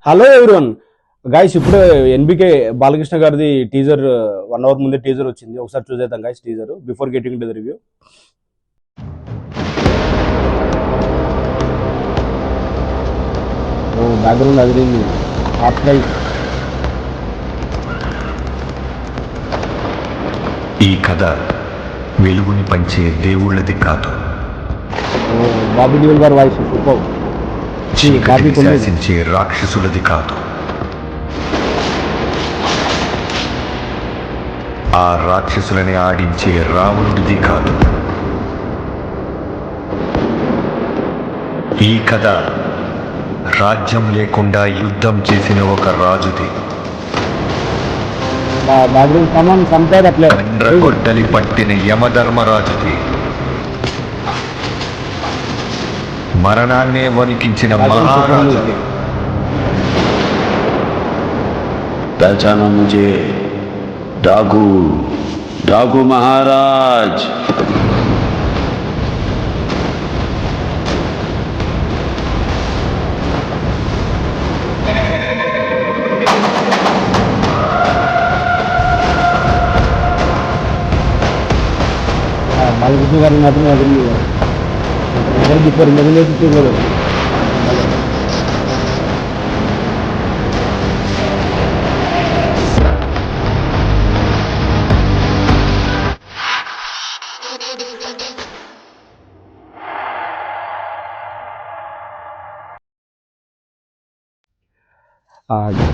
Hello everyone guys, ఇప్పుడు NBK Balakrishna గారిది teaser 1 hour ముందే టీజర్ వచ్చింది. ఒకసారి చూసేద్దాం guys teaser before getting to the review. ఓ బ్యాక్గ్రౌండ్ అదిరింది. ఈ కథ వెలుగుని పంచే దేవుళ్ళది కాదు, బాబీ డియోల్ గారి వాయిస్ సూపర్. చీకటిని శాసించే రాక్షసులది కాదు, ఆ రాక్షసులని ఆడించే రావణుడిది కాదు. ఈ కథ రాజ్యం లేకుండా యుద్ధం చేసిన ఒక రాజుది, గొడ్డలి పట్టిన యమధర్మరాజుది, మరణాన్నే వణికించిన మహారాజుది. पहचाना मुझे, डाकू डाकू महाराज. బాలకృష్ణ గారి మాత్రమే అదిరింది. బిఫోర్ మొదలు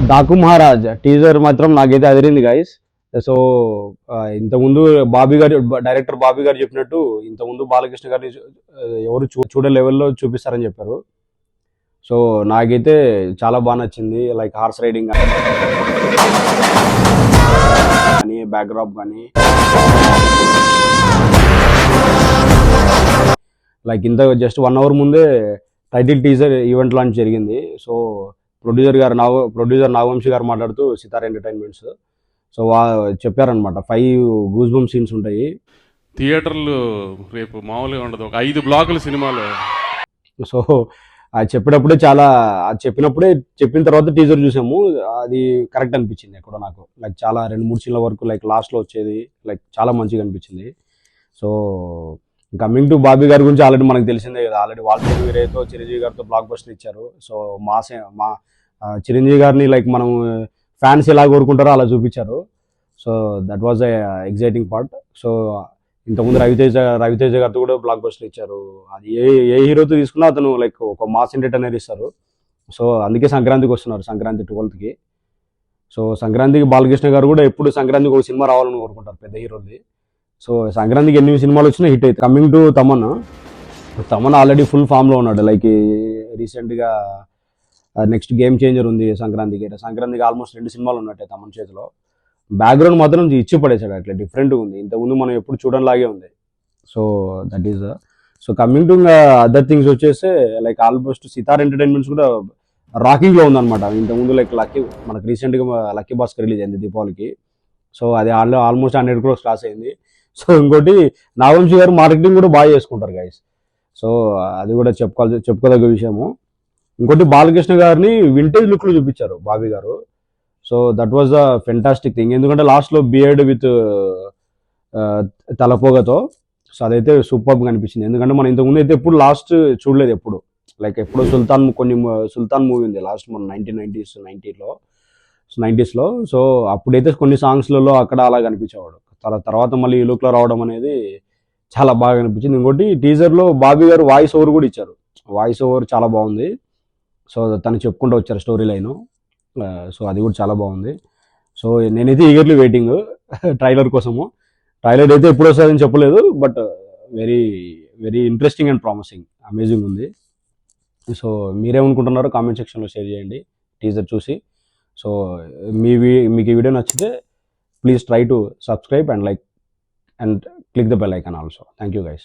డాకు మహారాజ్ టీజర్ మాత్రం నాకైతే అదిరింది గైస్. సో ఇంతకుముందు డైరెక్టర్ బాబీ గారు చెప్పినట్టు ఇంతకుముందు బాలకృష్ణ గారిని ఎవరు చూడే లెవెల్లో చూపిస్తారని చెప్పారు. సో నాకైతే చాలా బాగా నచ్చింది. లైక్ హార్స్ రైడింగ్ కానీ బ్యాక్డ్రాప్ కానీ లైక్ ఇంత జస్ట్ 1 అవర్ ముందే టైటిల్ టీజర్ ఈవెంట్ లాంచ్ జరిగింది. సో ప్రొడ్యూసర్ నాగవంశీ గారు మాట్లాడుతూ సితార్ ఎంటర్టైన్మెంట్స్ సో చెప్పారనమాట 5 గూస్ బంప్ సీన్స్ ఉంటాయి థియేటర్లు రేపు మామూలుగా ఉండదు, ఒక 5 బ్లాకులు సినిమాలు. సో అది చెప్పిన తర్వాత టీజర్ చూసాము. అది కరెక్ట్ అనిపించింది ఎక్కడో నాకు. లైక్ చాలా 2-3 సీన్ల వరకు లైక్ లాస్ట్లో వచ్చేది లైక్ చాలా మంచిగా అనిపించింది. సో కమింగ్ టు బాబీ గారి గురించి ఆల్రెడీ మనకు తెలిసిందే కదా. ఆల్రెడీ వాల్తేరు వీరయ్యతో చిరంజీవి గారితో బ్లాక్ బస్టర్ ఇచ్చారు. సో మా చిరంజీవి గారిని లైక్ మనం ఫ్యాన్స్ ఎలా కోరుకుంటారో అలా చూపించారు. So that was a exciting part. So ఇంతకుముందు రవితేజ గారితో కూడా బ్లాక్ బస్టర్ ఇచ్చారు. అది ఏ హీరోతో తీసుకున్నా అతను లైక్ ఒక మాస్ ఎంటర్టైనర్ ఇస్తారు. సో అందుకే సంక్రాంతికి వస్తున్నారు, సంక్రాంతి 12th. సో సంక్రాంతికి బాలకృష్ణ గారు కూడా ఎప్పుడు సంక్రాంతికి ఒక సినిమా రావాలని కోరుకుంటారు పెద్ద హీరోది. సో సంక్రాంతికి ఎన్ని సినిమాలు వచ్చినా హిట్ అవుతాయి. Coming to Thaman already full ఫామ్లో ఉన్నాడు. లైక్ రీసెంట్గా నెక్స్ట్ గేమ్ చేంజర్ ఉంది సంక్రాంతికి ఆల్మోస్ట్ 2 సినిమాలు ఉన్నట్టే తమన్ చేతిలో. బ్యాక్గ్రౌండ్ మాత్రం ఇచ్చి పడేసాడు, అట్లా డిఫరెంట్గా ఉంది. ఇంతకుముందు మనం ఎప్పుడు చూడలాగే ఉంది. So that is so coming to other things వచ్చేస్తే లైక్ ఆల్మోస్ట్ సితార్ ఎంటర్టైన్మెంట్స్ కూడా రాకింగ్లో ఉందన్నమాట. ఇంతకుముందు లైక్ మనకు రీసెంట్గా లక్కీ భాస్కర్ రిలీజ్ అయింది దీపావళికి. సో అది ఆల్మోస్ట్ 100 crores క్రాస్ అయింది. సో ఇంకోటి నాగవంశీ గారు మార్కెటింగ్ కూడా బాగా చేసుకుంటారు గైస్. సో అది కూడా చెప్పుకోదగ్గ విషయము. ఇంకోటి బాలకృష్ణ గారిని వింటేజ్ లుక్లో చూపించారు బాబీ గారు. So that was the fantastic thing. ఎందుకంటే లాస్ట్లో బియర్డ్ విత్ తలపోగతో సో అదైతే సూపర్గా అనిపించింది. ఎందుకంటే మనం ఇంతకుముందు అయితే ఎప్పుడు లాస్ట్ చూడలేదు. ఎప్పుడు లైక్ ఎప్పుడో సుల్తాన్ మూవీ ఉంది లాస్ట్ మన 1990s లో. సో అప్పుడైతే కొన్ని సాంగ్స్లలో అక్కడ అలా కనిపించేవాడు. తర్వాత మళ్ళీ ఈ లుక్లో రావడం అనేది చాలా బాగా అనిపించింది. ఇంకోటి టీజర్లో బాబీ గారు వాయిస్ ఓవర్ కూడా ఇచ్చారు. వాయిస్ ఓవర్ చాలా బాగుంది. సో తను చెప్పుకుంటూ వచ్చారు స్టోరీ లైను. సో అది కూడా చాలా బాగుంది. సో నేనైతే ఈగర్లీ వెయిటింగ్ ట్రైలర్ కోసము. ట్రైలర్ అయితే ఎప్పుడు వస్తుందని చెప్పలేదు, but very very interesting and promising, amazing ఉంది. సో మీరేమనుకుంటున్నారో కామెంట్ సెక్షన్లో షేర్ చేయండి టీజర్ చూసి. సో మీకు ఈ వీడియో నచ్చితే please try to subscribe and like and click the bell icon also. Thank you guys.